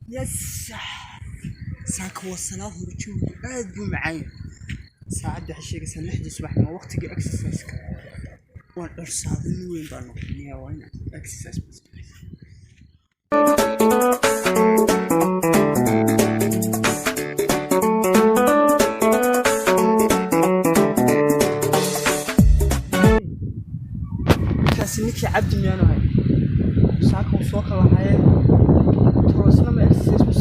يس ساك وصلاه رجوع قاعد معي ساعد حشيك سنحدي صباح ما وقتك اكسسايز وان ارسال وين بانو نيا وين اكسسايز بس كاسنيك عبد ميانو هاي ساك وسوق هاي توصلنا ما اكسسايز بس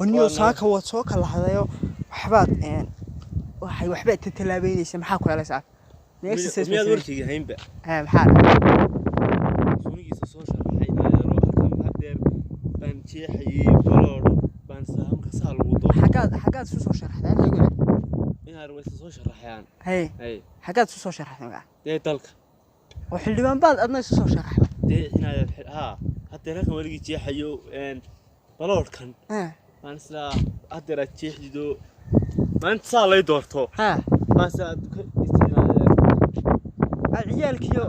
ونيو ساكا واتسوكا لحظايو waxbaad talaabeynaysa maxaa ku helaysaa miyaad warkiga haynba maxaa suugiisa soo sharaxaynaa halkan hadeer baan jeexayay balood baan saamka saa lagu doono xagaad soo sharaxday ayagu inaad way soo sharaxayaan hay xagaad soo sharaxday dalka oo xildhibaan baad adna soo sharaxday inaad hadeer halkan waligi jeexayo baloodkan baan isla hadeer jeexdido maanta saa lay doorto bas ciyaalkiyo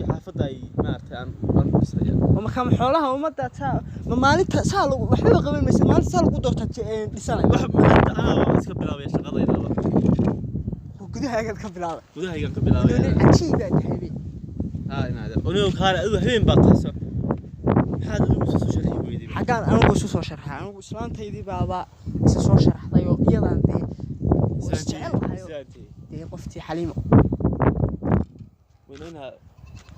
xaafada ay maartay aan bisaya ma kam xoolaha umada ma maalinta saa lagu waxba qaban maysa maalinta saa lagu doorta dhisanay wax maanta iska bilaabay shaqadayda gudahaaga ka bilaabay cajiib aad tahay inaad anigu kaale adu habeen baad taasoo maxaad ugu soo sharxay weydii xagaan anigu soo sharxay anigu islaantaydii baaba soo sharaxday oo iyadan dee qoftii xaliimo ونحن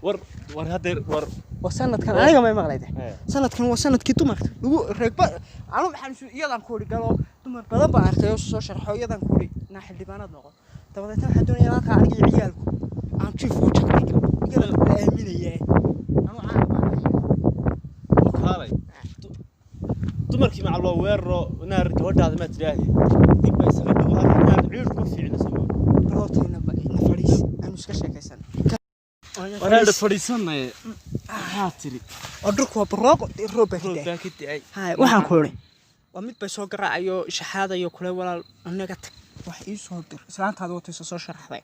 ور هذا ور وسندكن aniga ma maqlayde sanadkan waa sanadkii dumarka ugu reegba anu maxaan iyadan ku ori galo dumar badan baan arkay soo sharxo iyadan ku ori na xildhibaanad noqon dabadeed waxa doonayaan halka aniga ciyaalku aan chief u jaqay iyadan la aaminayay anu caan baan kaalay dumarkii macal waa weerro naar gabadhaada ma tiraahay dib bay sameeyay waxa ciir ku fiicna sameeyay rootayna ba ina fariis anu iska sheekaysan waraada fariisanay haatiri odurku waa barooqo roobakide hay waxaan ku ori waa mid bay soo garaacayo shaxaadayo kule walaal anaga tag wax ii soo dir islaantaada wata soo sharaxday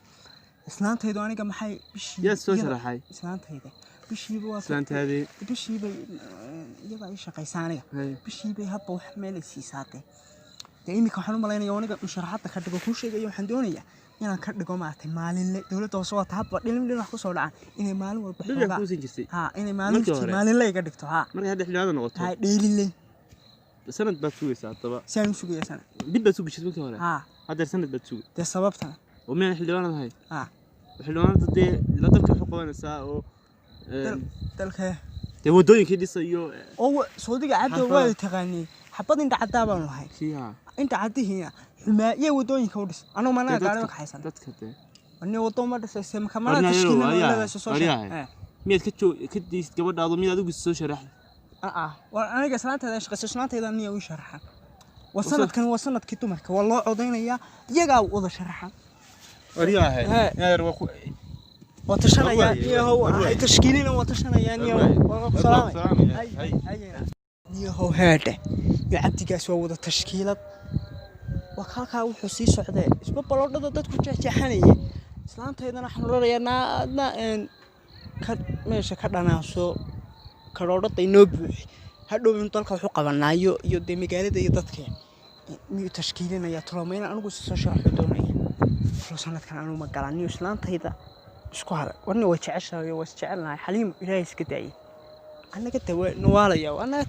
islaantaydu aniga maxay bishii yaa soo sharaxay islaantayda bishii waa islaantaadii bishii bay iyaga ay shaqaysaanaya bishii bay hadba wax meel ay siisaatay imika waxaan u maleynayaa aniga musharaxada ka dhigo ku sheegayo waxaan doonayaa inaan ka dhigo maartay maalinle dawladda hoose waa hadba dhilin wax ku soo dhacaan inay maalin walba inay maalinle iga dhigto markay hadda xilliyaada noqoto dheelile sanad baad sugaysaa hadaba saan sugaya sanad dib baad sugaysaa markii hore hadda sanad baad sugay de sababta oo meel xilliyaada hay xilliyaada dee la dalka wuxuu qabanaysaa oo dalka dee wadooyinkii dhisayo oo Sacuudiga cadda waa taqaanay xabad inta cadda baan lahay inta caddihiina xumaayay wadooyinka u dhis anoo mana gaari ka haysan dadka dee anna wado ma dhisay ma kamana tashkiilada soo shaqeeyay miyaad ka diis gabadhaadu miyaad ugu soo sharaxday waa aniga salaanteeda shaqaysanteeda niyo u sharaxan wasanadkan waa sanadkii dumarka waa loo codeynaya iyaga wada sharaxan wariyahay yar waa وتشنيان يهو تشكيلين وتشنيان يهو سلام هاي يهو هذا يعبد جالس ووضع تشكيلة وخالها وحسي سعداء اسمه بلورنا ضد كل شيء حنية سلام تيجي نحن رأينا نا ماشي كذا سو كرارة تينوب هذا من طلقة حقا بنايو يودي مجال ده يضطك ميو تشكيلين يا ترامين أنا قلت سوشيال حدوني فلوسنا كان أنا مقالني وسلام تيجي سكوار وأنا وجعشها وجعلنا حليم إلهي سكتي أنا كنت نوالي وأنا